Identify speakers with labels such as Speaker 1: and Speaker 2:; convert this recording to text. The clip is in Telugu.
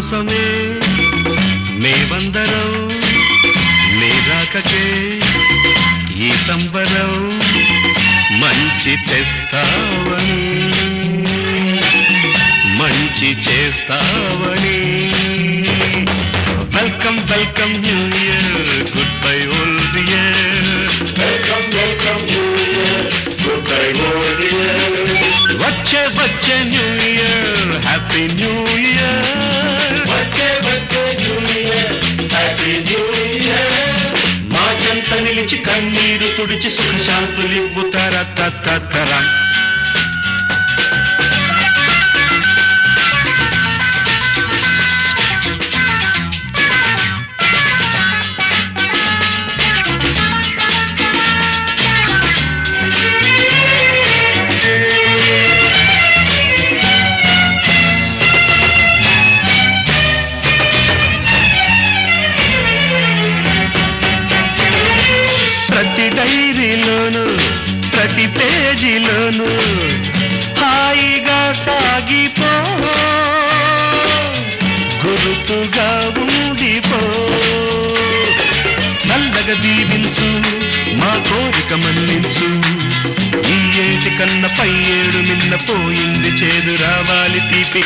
Speaker 1: కోసమే మేమందరం నీ రాకకే ఈ సంబరం మంచి తెస్తావని మంచి చేస్తావని welcome welcome new year good bye old year welcome welcome new year good bye old year వచ్చే వచ్చే new year happy new year వచ్చే వచ్చే new year happy new year మా చెంత నిలిచి కన్నీరు తుడిచి సుఖశాంతులివ్వు తర ప్రతి డైరీలోను ప్రతి పేజీలోను హాయిగా సాగిపో గురుతుగా ఉండిపో చల్లగా దీవించు మా కోరిక మన్నించు ఈ ఏటి కన్న పై ఏడు నిన్న పోయింది చేదు రావాలి తీపి